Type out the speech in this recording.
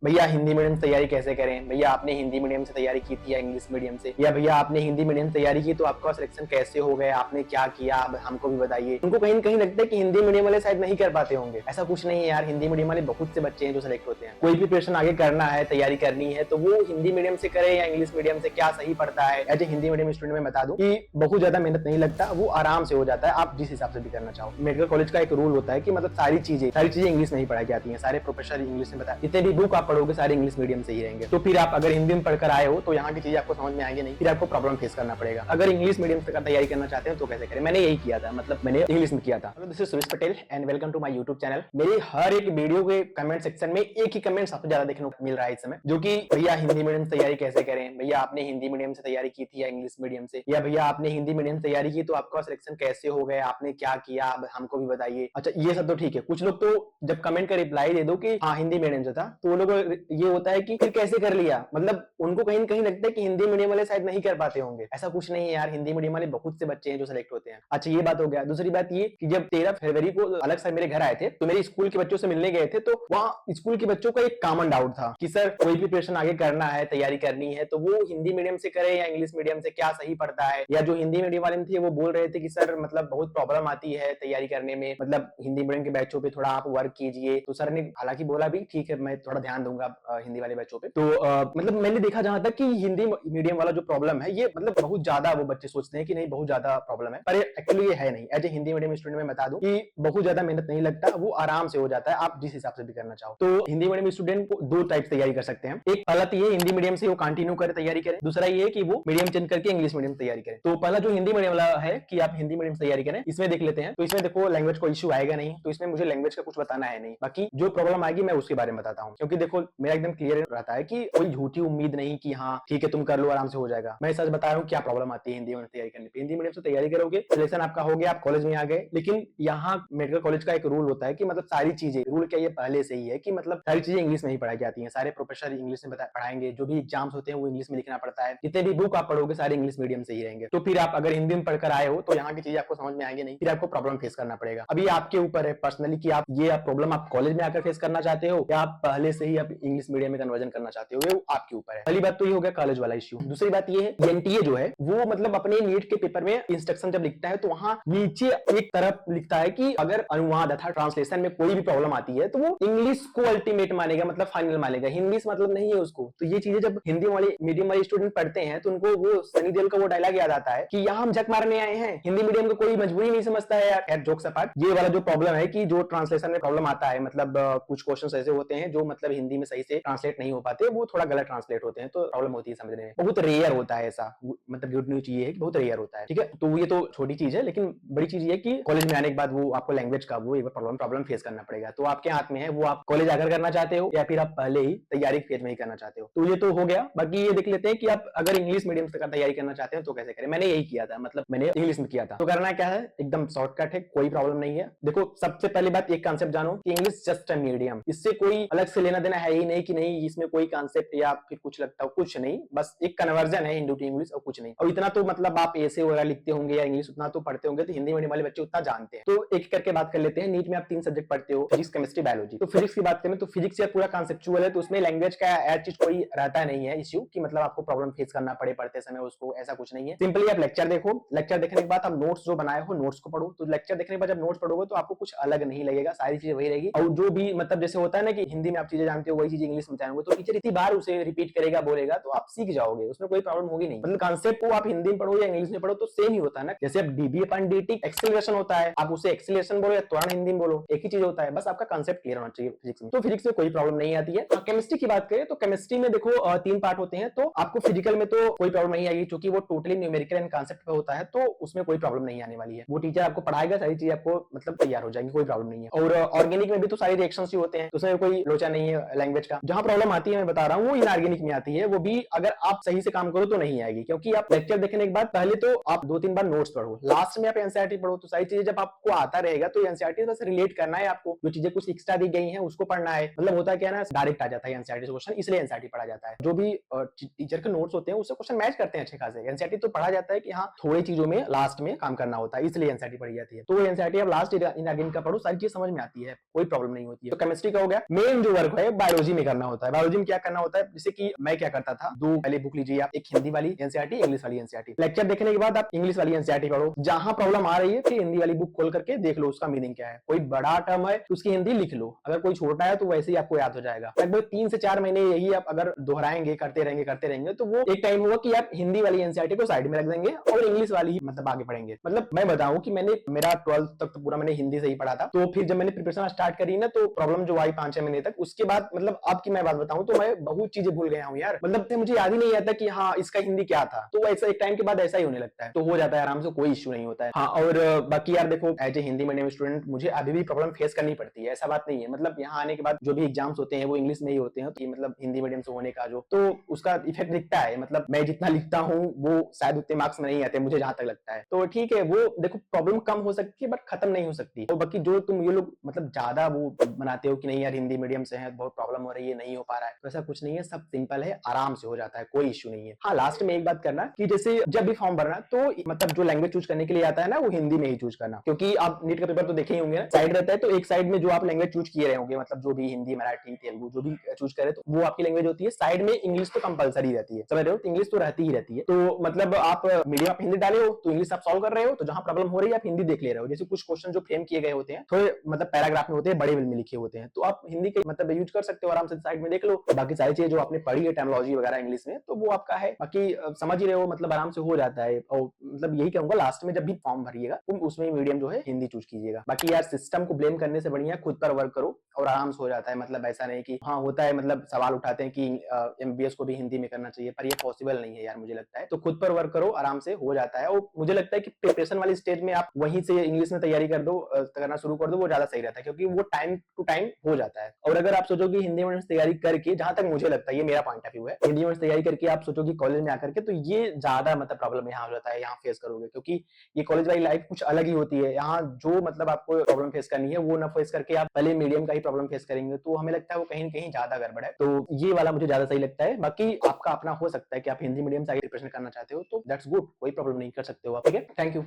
भैया हिंदी मीडियम से तैयारी कैसे करें, भैया आपने हिंदी मीडियम से तैयारी की थी या इंग्लिश मीडियम से, या भैया आपने हिंदी मीडियम से तैयारी की तो आपका सिलेक्शन कैसे हो गया, आपने क्या किया, अब हमको भी बताइए। उनको कहीं न कहीं लगता है कि हिंदी मीडियम वाले शायद नहीं कर पाते होंगे। ऐसा कुछ नहीं है यार, हिंदी मीडियम वाले बहुत से बच्चे हैं जो सेलेक्ट होते हैं। कोई भी प्रिपरेशन आगे करना है, तैयारी करनी है, तो वो हिंदी मीडियम से करे या इंग्लिश मीडियम से, क्या सही पड़ता है। As a Hindi medium student मैं बता दूं कि बहुत ज्यादा मेहनत नहीं लगता, वो आराम से हो जाता है, आप जिस हिसाब से भी करना चाहो। मेडिकल कॉलेज का एक रूल होता है कि मतलब सारी चीजें इंग्लिश में ही पढ़ाई जाती है, सारे प्रोफेसर इंग्लिश में बताए, जितने भी बुक आप पढ़ोगे सारे इंग्लिश मीडियम से ही रहेंगे। तो फिर आप अगर हिंदी में पढ़कर आए हो तो यहाँ की चीजें आपको समझ में आएंगे नहीं, फिर आपको प्रॉब्लम फेस करना पड़ेगा। अगर इंग्लिश मीडियम से तैयारी करना चाहते हैं तो कैसे करें, मैंने यही किया था, मतलब मैंने इंग्लिश में किया था। This is Suresh Patel and welcome to my YouTube channel. मेरी हर एक वीडियो के कमेंट सेक्शन में एक ही कमेंट सबसे ज्यादा देखने को मिल रहा है इस समय, जो कि भैया हिंदी मीडियम से तैयारी कैसे करें, भैया आपने हिंदी मीडियम से तैयारी की थी या इंग्लिश मीडियम से, या भैया आपने हिंदी मीडियम से तैयारी की तो आपका सिलेक्शन कैसे हो गया, आपने क्या किया, अब हमको भी बताइए। अच्छा ये सब तो ठीक है, कुछ लोग तो जब कमेंट का रिप्लाई दे दो कि हाँ हिंदी मीडियम से था, तो वो लोग ये होता है कि फिर कैसे कर लिया, मतलब उनको कहीं न कहीं लगता है कि हिंदी मीडियम वाले शायद नहीं कर पाते होंगे। ऐसा कुछ नहीं है यार, हिंदी मीडियम वाले बहुत से बच्चे हैं जो सेलेक्ट होते हैं। अच्छा ये बात हो गया। दूसरी बात ये कि जब 13 फरवरी को अलग से मेरे घर आए थे तो मेरे स्कूल के बच्चों से मिलने गए थे, तो वहाँ स्कूल के बच्चों का एक कॉमन डाउट था कि सर कोई भी प्रिपरेशन आगे करना है, तैयारी करनी है, तो वो हिंदी मीडियम से करे या इंग्लिश मीडियम से, क्या सही पड़ता है। या जो हिंदी मीडियम वाले थे वो बोल रहे थे कि सर मतलब बहुत प्रॉब्लम आती है तैयारी करने में, मतलब हिंदी मीडियम के बच्चों पे थोड़ा आप वर्क कीजिए। तो सर ने हालांकि बोला भी ठीक है मैं थोड़ा ध्यान दूंगा हिंदी वाले बच्चों पे। तो मतलब मैंने देखा जहां तक कि हिंदी मीडियम वाला जो प्रॉब्लम है ये मतलब बहुत ज्यादा वो बच्चे सोचते हैं कि नहीं बहुत ज्यादा प्रॉब्लम है, पर एक्चुअली ये है नहीं। As a Hindi medium student मैं बता दूं कि बहुत ज्यादा मेहनत नहीं लगता, वो आराम से हो जाता है, आप जिस हिसाब से भी करना चाहो। तो हिंदी मीडियम स्टूडेंट को दो टाइप तैयारी कर सकते हैं। एक पहला तो ये हिंदी मीडियम से वो कंटिन्यू करे तैयारी करे, दूसरा ये कि वो मीडियम चेंज करके इंग्लिश मीडियम से तैयारी करे। तो पहला जो हिंदी मीडियम वाला है कि आप हिंदी मीडियम से तैयारी करें, इसमें देख लेते हैं। तो इसमें देखो लैंग्वेज को इश्यू आएगा नहीं, तो इसमें मुझे लैंग्वेज का कुछ बताना है नहीं, बाकी जो प्रॉब्लम आएगी मैं उसके बारे में बताता हूँ। क्योंकि देखो मेरा एकदम क्लियर रहता है कि कोई झूठी उम्मीद नहीं कि हाँ ठीक है तुम कर लो आराम से हो जाएगा। मैं सच बता रहा हूँ क्या प्रॉब्लम आती है हिंदी में तैयारी करने पे। हिंदी मीडियम से तैयारी करोगे, सिलेक्शन आपका हो गया, आप कॉलेज में आ गए, लेकिन यहाँ मेडिकल कॉलेज का एक रूल होता है कि मतलब सारी चीजें, रूल क्या ये पहले से ही है कि मतलब सारी चीजें इंग्लिश में ही पढ़ाई जाती है, सारे प्रोफेसर इंग्लिश में पढ़ाएंगे, जो भी एग्जाम्स होते हैं वो इंग्लिश में लिखना पड़ता है, जितने भी बुक आप पढ़ोगे सारे इंग्लिश मीडियम से ही रहेंगे। तो फिर आप अगर हिंदी में पढ़कर आए हो तो यहाँ की चीजें आपको समझ में आएंगे नहीं, फिर आपको प्रॉब्लम फेस करना पड़ेगा। अभी आपके ऊपर है पर्सनली कि आप ये प्रॉब्लम आप कॉलेज में आकर फेस करना चाहते हो या आप पहले से ही आप इंग्लिश मीडियम में कन्वर्जन करना चाहते हो, वो आपके ऊपर है। पहली बात तो ये हो गया कॉलेज वाला इश्यू। दूसरी बात ये है एनटीए जो है वो मतलब अपने नीट के पेपर में इंस्ट्रक्शन जब लिखता है तो वहां नीचे एक तरफ लिखता है कि अगर अनुवाद अर्थात ट्रांसलेशन में कोई भी प्रॉब्लम आती है तो वो इंग्लिश को अल्टीमेट मानेगा, मतलब फाइनल मानेगा, हिंदी से मतलब नहीं है उसको। तो ये चीजें जब हिंदी वाले मीडियम वाले स्टूडेंट पढ़ते हैं तो उनको वो सनी देओल का वो डायलॉग याद आता है कि यहाँ हम झक मारने आए हैं, हिंदी मीडियम को कोई मजबूरी नहीं समझता है यार। जोक्स अपार्ट, ये वाला जो प्रॉब्लम है कि जो ट्रांसलेशन में प्रॉब्लम आता है, मतलब कुछ क्वेश्चंस ऐसे होते हैं जो मतलब हिंदी में सही से ट्रांसलेट नहीं हो पाते, वो थोड़ा गलत ट्रांसलेट होते हैं, तो प्रॉब्लम होती है समझने में। बहुत रेयर होता है ऐसा, मतलब गुड न्यूज ये है कि बहुत रेयर होता है, ठीक है। तो ये तो छोटी चीज है, लेकिन बड़ी चीज ये है कि कॉलेज में आने के बाद वो आपको लैंग्वेज का वो एक प्रॉब्लम फेस करना पड़ेगा। तो आपके हाथ में है, वो आप कॉलेज आकर करना चाहते हो या फिर आप पहले ही तैयारी फेज में ही करना चाहते हो। तो ये तो हो गया। बाकी ये देख लेते हैं कि आप अगर इंग्लिश मीडियम से तैयारी करना चाहते हैं तो कैसे करें। मैंने यही किया था, मतलब मैंने इंग्लिश में किया था। तो करना क्या है, एकदम शॉर्टकट है, कोई प्रॉब्लम नहीं है। देखो सबसे पहली बात एक कॉन्सेप्ट जानो कि इंग्लिश जस्ट अ मीडियम, इससे कोई अलग से लेना देना है ही नहीं कि नहीं इसमें कोई कॉन्सेप्ट या फिर कुछ लगता हो, कुछ नहीं, बस एक कन्वर्जन है हिंदी टू इंग्लिश और कुछ नहीं। और इतना तो मतलब आप ऐसे वगैरह लिखते होंगे या इंग्लिश उतना तो पढ़ते होंगे, तो हिंदी मीडियम वाले बच्चे उतना जानते हैं। तो एक करके बात कर लेते हैं। नीट में आप 3 सब्जेक्ट पढ़ते हो, फिजिक्स केमिस्ट्री बायोलॉजी। तो फिजिक्स की बात करें तो फिजिक्स पूरा कॉन्सेप्चुअल है, तो उसमें लैंग्वेज का एज चीज कोई रहता नहीं है इश्यू कि मतलब आपको प्रॉब्लम फेस करना पड़े पढ़ते समय उसको, ऐसा कुछ नहीं है। सिंपली आप लेक्चर देखो, लेक्चर देखने के बाद आप नोट्स जो बनाए हो नोट्स को पढ़ो। तो लेक्चर देखने के बाद जब नोट्स पढ़ोगे तो आपको कुछ अलग नहीं लगेगा, सारी चीजें वही रहेगी। और जो भी मतलब जैसे होता है ना कि हिंदी में आप चीजें जानते हो वही चीज इंग्लिश में जानोगे, तो टीचर इतनी बार उसे रिपीट करेगा बोलेगा तो आप सीख जाओगे, उसमें कोई प्रॉब्लम होगी नहीं। मतलब कॉन्सेप्ट को आप हिंदी में पढ़ो या इंग्लिश में पढ़ो तो सेम ही होता है ना। जैसे अब डीबी अपन डीटी एक्सेलरेशन होता है, आप उसे एक्सेलरेशन बोलो या त्वरण हिंदी में बोलो, एक ही चीज होता है, बस आपका कॉन्सेप्ट क्लियर होना चाहिए फिजिक्स में। तो फिजिक्स में कोई प्रॉब्लम नहीं आती है। केमिस्ट्री की बात करें तो केमिस्ट्री में देखो 3 पार्ट होते हैं, तो आपको फिजिकल में तो कोई प्रॉब्लम नहीं आएगी क्योंकि वो टोटली न्यूमेरिकल एंड कॉन्सेप्ट पे होता है, तो उसमें कोई प्रॉब्लम नहीं आने वाली है। वो टीचर आपको पढ़ाएगा, सारी चीज आपको मतलब तैयार हो जाएगी, कोई प्रॉब्लम नहीं है। और ऑर्गेनिक में भी तो सारे रिएक्शंस ही होते हैं, उसमें कोई लोचा नहीं है लैंग्वेज का। जहां प्रॉब्लम आती है मैं बता रहा हूँ वो इनऑर्गेनिक में आती है, वो भी अगर आप सही से काम करो तो नहीं आएगी, क्योंकि आप लेक्चर देखने के बाद पहले तो आप 2-3 बार नोट्स पढ़ो, लास्ट में आप एनसीईआरटी पढ़ो, तो सारी चीजें जब आपको आता रहेगा तो एनसीईआरटी बस रिलेट करना है आपको, जो चीजें कुछ एक्स्ट्रा दी गई हैं उसको पढ़ना है। मतलब होता क्या है ना, डायरेक्ट आ जाता है एनसीईआरटी से क्वेश्चन, इसलिए एनसीईआरटी पढ़ा जाता है। जो भी टीचर के नोट्स होते हैं उससे क्वेश्चन मैच करते हैं अच्छे खासे। एनसीईआरटी तो पढ़ा जाता है कि हाँ थोड़ी चीजों में लास्ट में काम करना होता है, इसलिए एनसीईआरटी पढ़ी जाती है। तो एनसीईआरटी आप लास्ट इनऑर्गेनिक का पढ़ो, सारी चीज समझ में आती है, कोई प्रॉब्लम नहीं होती है। तो केमिस्ट्री का हो गया। मेन जो वर्क है बायोलॉजी में करना होता है। बायोलॉजी में क्या करना होता है, जैसे कि मैं क्या करता था, दो पहले बुक लीजिए आप, एक हिंदी वाली एनसीईआरटी, इंग्लिश वाली एनसीईआरटी। लेक्चर देखने के बाद आप इंग्लिश वाली एनसीईआरटी पढ़ो, जहां प्रॉब्लम आ रही है फिर हिंदी वाली बुक खोल करके देख लो उसका मीनिंग क्या है। कोई बड़ा टर्म है तो उसकी हिंदी लिख लो, अगर कोई छोटा है तो वैसे ही आपको याद हो जाएगा। लगभग 3 से 4 महीने यही आप अगर दोहराएंगे, करते रहेंगे तो वो एक टाइम होगा कि आप हिंदी वाली एनसीईआरटी को साइड में रख देंगे और इंग्लिश वाली ही मतलब आगे पढ़ेंगे। मतलब मैं बताऊं कि मैंने मेरा 12th तक तो पूरा मैंने हिंदी से ही पढ़ा था, तो फिर जब मैंने प्रिपरेशन स्टार्ट करी ना तो प्रॉब्लम जो आई 5-6 महीने तक, उसके बाद मतलब अब की मैं बात बताऊं तो मैं बहुत चीजें भूल गया हूं यार। मतलब मुझे याद ही नहीं आता कि हाँ इसका हिंदी क्या था, तो ऐसा एक टाइम के बाद ऐसा ही होने लगता है, तो हो जाता है आराम से, कोई इश्यू नहीं होता है। हाँ और बाकी यार देखो, as a Hindi medium student मुझे अभी भी प्रॉब्लम फेस करनी पड़ती है, ऐसा बात नहीं है। मतलब यहाँ आने के बाद जो भी एग्जाम्स होते हैं वो इंग्लिश में ही होते हैं, तो मतलब हिंदी मीडियम से होने का जो, तो उसका इफेक्ट दिखता है। मतलब मैं जितना लिखता हूँ वो शायद उतने मार्क्स में नहीं आते मुझे जहां तक लगता है। तो ठीक है, वो देखो प्रॉब्लम कम हो सकती है बट खत्म नहीं हो सकती। तो बाकी जो तुम ये लोग मतलब ज्यादा वो बनाते हो कि नहीं यार हिंदी मीडियम से है, बहुत प्रॉब्लम हो रही है, नहीं हो पा रहा है, तो ऐसा कुछ नहीं है, सब सिंपल है, आराम से हो जाता है, कोई इश्यू नहीं है। हाँ लास्ट में एक बात करना कि जैसे जब भी फॉर्म भरना तो मतलब जो लैंग्वेज चूज करने के लिए आता है ना वो हिंदी में ही चूज करना, क्योंकि आप नीट का पेपर तो देखे ही होंगे, साइड रहता है तो एक साइड में जो आप लैंग्वेज चूज किए रहे होंगे, मतलब जो भी हिंदी, मराठी, तेलुगु जो भी चूज करे तो वो आपकी लैंग्वेज होती है। साइड में इंग्लिश तो कंपलसरी रहती है, समझ रहे हो, इंग्लिश तो रहती ही रहती है। तो मतलब आप मीडियम आप हिंदी डाले हो तो इंग्लिश आप सॉल्व कर रहे हो, तो जहां प्रॉब्लम हो रही है आप हिंदी देख ले रहे हो। जैसे कुछ क्वेश्चन जो फ्रेम किए गए होते हैं थोड़े मतलब पैराग्राफ में होते हैं, बड़े में लिखे होते हैं, तो आप हिंदी के मतलब यूज कर सकते हो आराम से, साइड में देख लो। बाकी सारी चीजें जो आपने पढ़ी है टर्मिनोलॉजी वगैरह इंग्लिश में, तो वो आपका है, बाकी समझ ही रहे हो, मतलब आराम से हो जाता है। और मतलब यही कहूंगा लास्ट में जब भी फॉर्म भरिएगा तुम उसमें मीडियम जो है हिंदी चूज कीजिएगा। बाकी यार सिस्टम को ब्लेम करने से बढ़िया खुद पर वर्क करो और आराम से हो जाता है। मतलब ऐसा नहीं कि हाँ होता है, मतलब सवाल उठाते हैं कि एमबीबीएस को भी हिंदी में करना चाहिए, पर ये पॉसिबल नहीं है यार मुझे लगता है। तो खुद पर वर्क करो, आराम से हो जाता है। और मुझे लगता है कि प्रिपरेशन वाली स्टेज में आप वहीं से इंग्लिश में तैयारी कर दो, करना शुरू कर दो, वो ज्यादा सही रहता है, क्योंकि वो टाइम टू टाइम हो जाता है। और अगर आप सोचो कि हिंदी मीडियम से तैयारी करके, जहां तक मुझे लगता है, ये मेरा पॉइंट ऑफ व्यू है, हिंदी मीडियम से तैयारी करके आप सोचो कि कॉलेज में आकर के, तो ये ज्यादा मतलब प्रॉब्लम यहाँ हो जाता है, यहाँ फेस करोगे, क्योंकि ये कॉलेज वाली लाइफ कुछ अलग ही होती है। यहाँ जो मतलब आपको प्रॉब्लम फेस करनी है वो ना फेस करके आप पहले मीडियम का ही प्रॉब्लम फेस करेंगे, तो हमें लगता है वो कहीं ना कहीं ज्यादा गड़बड़ है। तो ये वाला मुझे ज्यादा सही लगता है। बाकी आपका अपना हो सकता है कि आप हिंदी मीडियम से आगे प्रिपरेशन करना चाहते हो तो दैट्स गुड, कोई प्रॉब्लम नहीं, कर सकते हो आप, ठीक है। Thank you.